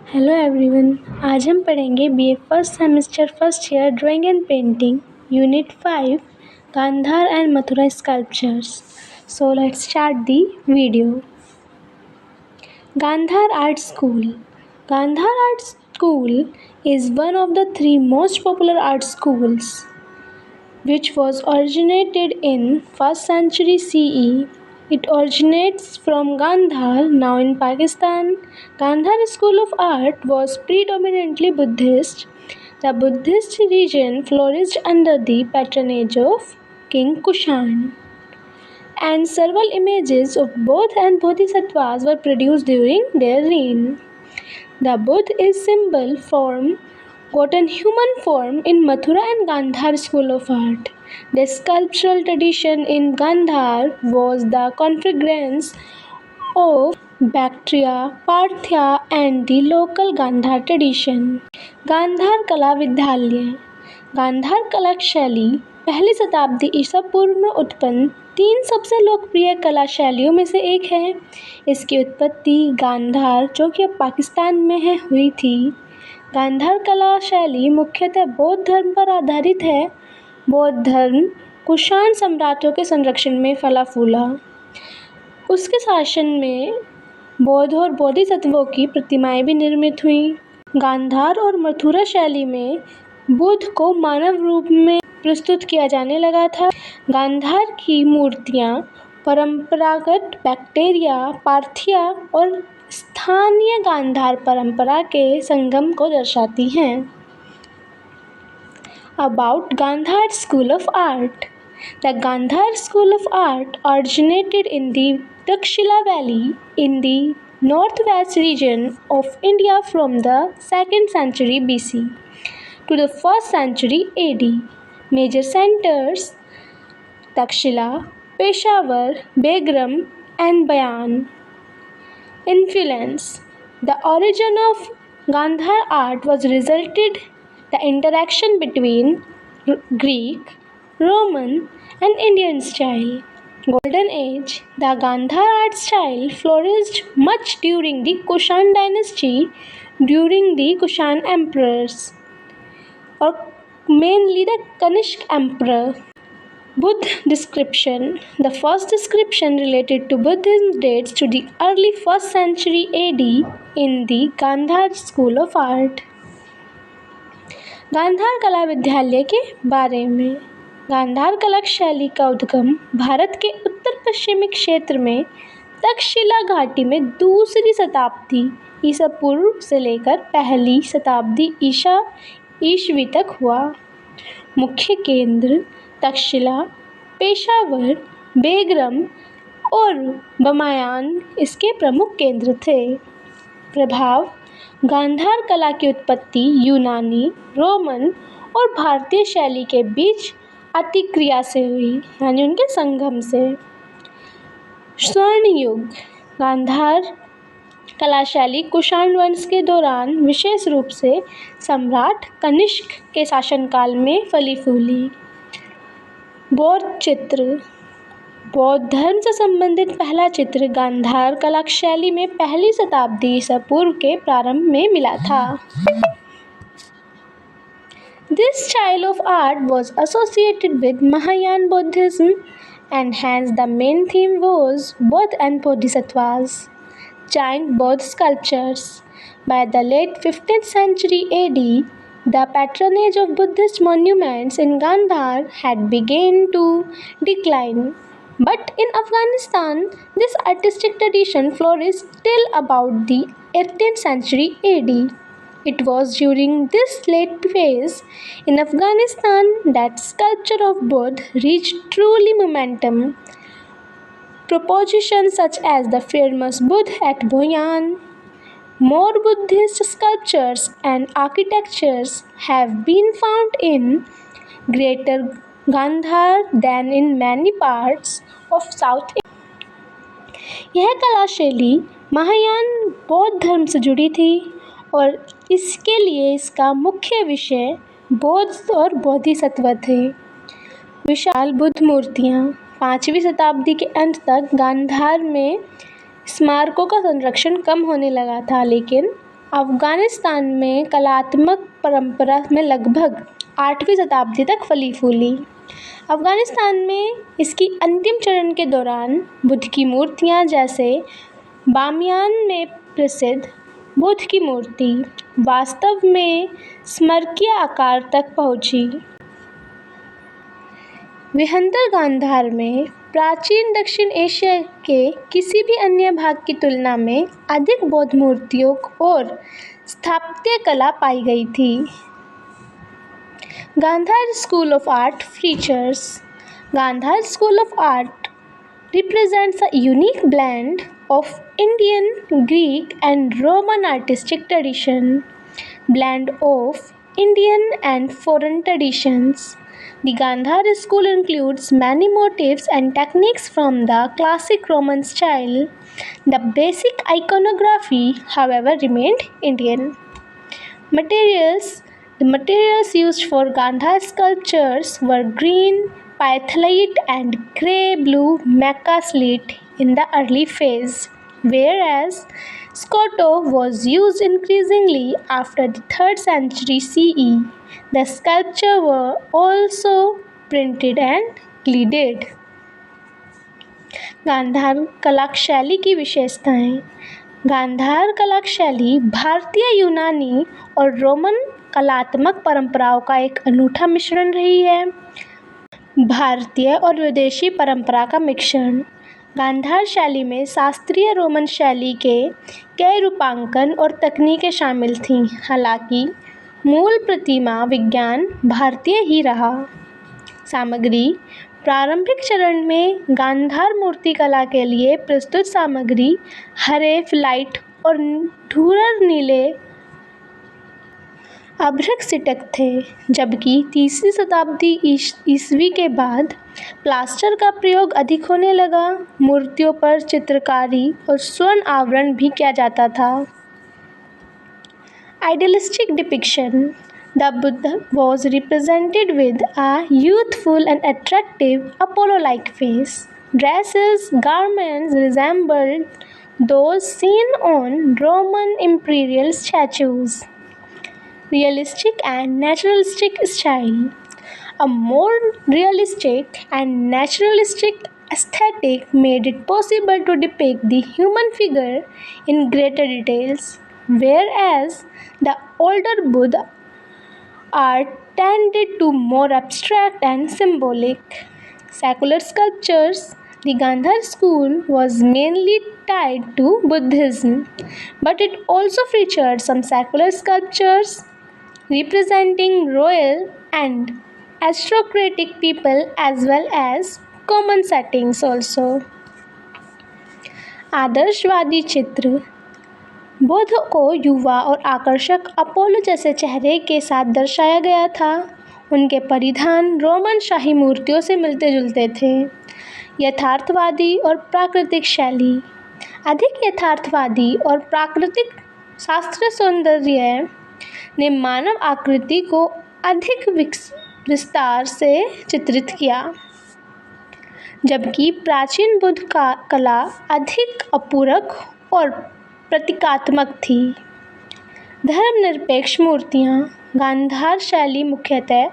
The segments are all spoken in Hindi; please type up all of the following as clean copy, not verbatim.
Hello everyone. आज हम पढ़ेंगे BA first semester first year drawing and painting unit 5 Gandhara and Mathura sculptures. So let's start the video. Gandhar Art School. Gandhar Art School is one of the three most popular art schools which was originated in 1st century CE. It originates from Gandhar, now in Pakistan. Gandhar School of Art was predominantly Buddhist. The Buddhist region flourished under the patronage of King Kushan, and several images of Buddha and Bodhisattvas were produced during their reign. The Buddha is symbol form gotten human form in Mathura and Gandhar school of art. The sculptural tradition in Gandhar was the confluence of Bactria, Parthia and the local Gandhar tradition. Gandhara कला विद्यालय। गांधार कला शैली पहली शताब्दी ईसा पूर्व में उत्पन्न 3 सबसे लोकप्रिय कला शैलियों में से एक है। इसकी उत्पत्ति गांधार, जो कि अब पाकिस्तान में है, हुई थी। गांधार कला शैली मुख्यतः बौद्ध धर्म पर आधारित है। बौद्ध धर्म कुषाण सम्राटों के संरक्षण में फला फूला। उसके शासन में बौद्ध और बोधिसत्वों की प्रतिमाएं भी निर्मित हुईं। गांधार और मथुरा शैली में बुद्ध को मानव रूप में प्रस्तुत किया जाने लगा था। गांधार की मूर्तियां परंपरागत बैक्टेरिया, पार्थिया और स्थानीय गांधार परंपरा के संगम को दर्शाती हैं। About Gandhar School of Art. The Gandhar School of Art originated in the Takshila Valley in the northwest region of India from the 2nd century BC to the 1st century AD. Major centers: Takshila, Peshawar, Begram and Bayan. Influence: the origin of Gandhar art was resulted the interaction between Greek, Roman and Indian style. Golden Age. The Gandhar art style flourished much during the Kushan dynasty, during the Kushan emperors, or mainly the Kanishk emperor. Buddha description. The first description related to Buddhism dates to the early 1st century AD in the Gandhar School of Art. Gandhara कला विद्यालय के बारे में। गांधार कला शैली का उद्गम भारत के उत्तर पश्चिमी क्षेत्र में तक्षशिला घाटी में 2री शताब्दी ईसा पूर्व से लेकर 1ली शताब्दी ईस्वी तक हुआ। मुख्य केंद्र तक्षशिला, पेशावर, बेगरम और बमायान इसके प्रमुख केंद्र थे। प्रभाव: गांधार कला की उत्पत्ति यूनानी, रोमन और भारतीय शैली के बीच अतिक्रिया से हुई, यानी उनके संगम से। स्वर्ण युग। गांधार कला शैली कुषाण वंश के दौरान विशेष रूप से सम्राट कनिष्क के शासनकाल में फली फूली। बौद्ध चित्र। बौद्ध धर्म से संबंधित पहला चित्र गांधार कला शैली में 1ली शताब्दी ईसा पूर्व के प्रारंभ में मिला था। This style of art was associated with Mahayana Buddhism, and hence the main theme was Buddha and Bodhisattvas. Giant Buddha sculptures. By the late 15th century AD, the patronage of Buddhist monuments in Gandhar had begun to decline. But in Afghanistan, this artistic tradition flourished till about the 18th century AD. It was during this late phase in Afghanistan that sculpture of Buddha reached truly momentum. Propositions such as the famous Buddha at Boyan. More Buddhist sculptures and architectures have been found in Greater Gandhar than in many parts of South India. यह कला शैली महायान बौद्ध धर्म से जुड़ी थी और इसके लिए इसका मुख्य विषय बौद्ध और बोधिसत्व थे। विशाल बुद्ध मूर्तियाँ। 5वीं शताब्दी के अंत तक गांधार में स्मारकों का संरक्षण कम होने लगा था, लेकिन अफ़गानिस्तान में कलात्मक परंपरा में लगभग 8वीं शताब्दी तक फली फूली। अफ़गानिस्तान में इसकी अंतिम चरण के दौरान बुद्ध की मूर्तियाँ जैसे बामियान में प्रसिद्ध बुद्ध की मूर्ति वास्तव में स्मारकीय आकार तक पहुँची। विहंगर गांधार में प्राचीन दक्षिण एशिया के किसी भी अन्य भाग की तुलना में अधिक बौद्ध मूर्तियों और स्थापत्य कला पाई गई थी। Gandhara school of art features Gandhar School of Art represents a unique blend of Indian, Greek, and Roman artistic tradition. Blend of Indian and foreign traditions. The Gandhar school includes many motifs and techniques from the classic Roman style. The basic iconography, however, remained Indian. Materials. The materials used for Gandhar sculptures were green pythalite and grey-blue mica slate in the early phase, whereas Scotto was used increasingly after the 3rd century CE. The sculptures were also printed and gilded. Gandhara कला शैली की विशेषताएं। गांधार कला शैली भारतीय, यूनानी और रोमन कलात्मक परंपराओं का एक अनूठा मिश्रण रही है। भारतीय और विदेशी परंपरा का मिश्रण। गांधार शैली में शास्त्रीय रोमन शैली के कई रूपांकन और तकनीकें शामिल थीं, हालांकि मूल प्रतिमा विज्ञान भारतीय ही रहा। सामग्री। प्रारंभिक चरण में गांधार मूर्तिकला के लिए प्रस्तुत सामग्री हरे, लाइट और धूसर नीले अभ्रक सिटक थे, जबकि 3वीं शताब्दी ईस्वी के बाद प्लास्टर का प्रयोग अधिक होने लगा। मूर्तियों पर चित्रकारी और स्वर्ण आवरण भी किया जाता था। Idealistic depiction. The Buddha was represented with a youthful and attractive Apollo-like face. Dresses, garments resembled those seen on Roman imperial statues. Realistic and naturalistic style. A more realistic and naturalistic aesthetic made it possible to depict the human figure in greater details, whereas the older Buddha art tended to more abstract and symbolic. Secular sculptures. The Gandhar school was mainly tied to Buddhism, but it also featured some secular sculptures representing royal and aristocratic people as well as common settings also. आदर्शवादी चित्र। बुद्ध को युवा और आकर्षक अपोलो जैसे चेहरे के साथ दर्शाया गया था। उनके परिधान रोमन शाही मूर्तियों से मिलते जुलते थे। यथार्थवादी और प्राकृतिक शैली। अधिक यथार्थवादी और प्राकृतिक शास्त्रीय सौंदर्य ने मानव आकृति को अधिक विस्तार से चित्रित किया, जबकि प्राचीन बुद्ध का कला अधिक अपूरक और प्रतीकात्मक थी। धर्मनिरपेक्ष मूर्तियाँ। गांधार शैली मुख्यतः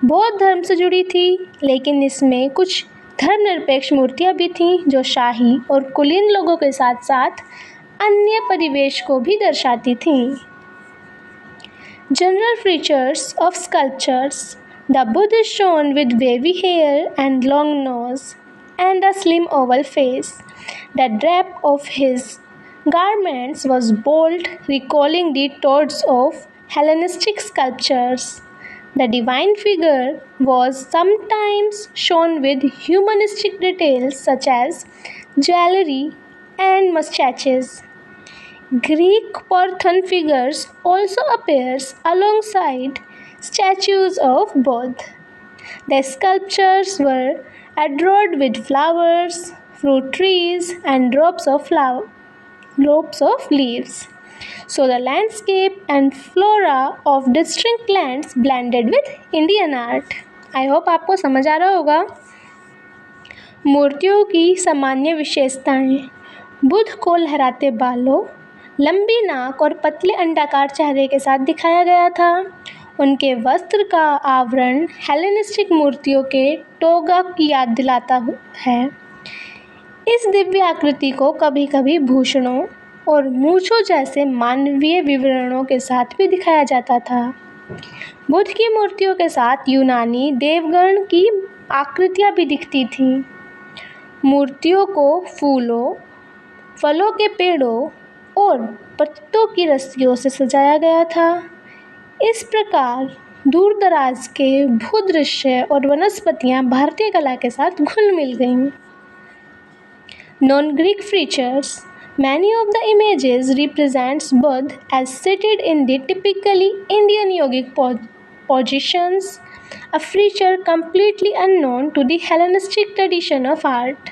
बौद्ध धर्म से जुड़ी थी, लेकिन इसमें कुछ धर्मनिरपेक्ष मूर्तियाँ भी थीं जो शाही और कुलीन लोगों के साथ साथ अन्य परिवेश को भी दर्शाती थीं। General features of sculptures. The Buddha is shown with wavy hair and long nose and a slim oval face. The drape of his garments was bold, recalling the tones of Hellenistic sculptures. The divine figure was sometimes shown with humanistic details such as jewelry and mustaches. Greek Parthenon figures also appears alongside statues of Buddha. The sculptures were adorned with flowers, fruit trees, and ropes of leaves. So the landscape and flora of distinct lands blended with Indian art. I hope आपको समझ आ रहा होगा। मूर्तियों की सामान्य विशेषताएं। बुद्ध को लहराते बालों, लंबी नाक और पतले अंडाकार चेहरे के साथ दिखाया गया था। उनके वस्त्र का आवरण हेलेनिस्टिक मूर्तियों के टोगा की याद दिलाता है। इस दिव्य आकृति को कभी कभी भूषणों और मूछों जैसे मानवीय विवरणों के साथ भी दिखाया जाता था। बुद्ध की मूर्तियों के साथ यूनानी देवगण की आकृतियाँ भी दिखती थीं। मूर्तियों को फूलों, फलों के पेड़ों और पत्तों की रस्सियों से सजाया गया था। इस प्रकार दूर-दराज के भूदृश्य और वनस्पतियाँ भारतीय कला के साथ घुल मिल गईं। Non-Greek features. Many of the images represents Buddha as seated in the typically Indian yogic positions, a feature completely unknown to the Hellenistic tradition of art.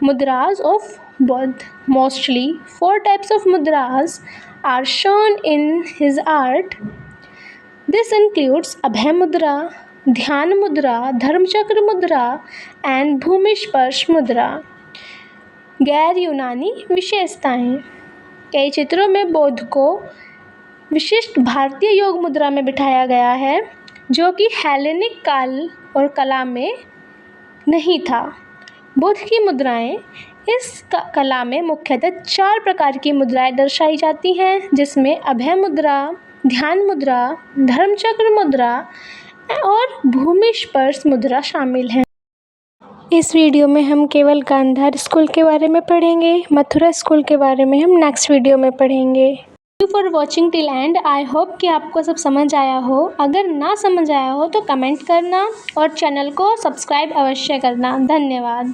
Mudras of Buddha. Mostly 4 types of mudras are shown in his art. This includes Abhay Mudra, Dhyan Mudra, Dharmchakra Mudra and Bhumisparsh Mudra. गैर यूनानी विशेषताएं। कई चित्रों में बुद्ध को विशिष्ट भारतीय योग मुद्रा में बिठाया गया है, जो कि हेलेनिक काल और कला में नहीं था। बुद्ध की मुद्राएं इस कला में मुख्यतः 4 प्रकार की मुद्राएं दर्शाई जाती हैं, जिसमें अभय मुद्रा, ध्यान मुद्रा, धर्मचक्र मुद्रा और भूमिस्पर्श मुद्रा शामिल हैं। इस वीडियो में हम केवल गांधार स्कूल के बारे में पढ़ेंगे। मथुरा स्कूल के बारे में हम नेक्स्ट वीडियो में पढ़ेंगे। Thank you for watching till and. I hope कि आपको सब समझ आया हो। अगर ना समझ आया हो तो कमेंट करना और चैनल को सब्सक्राइब अवश्य करना। धन्यवाद।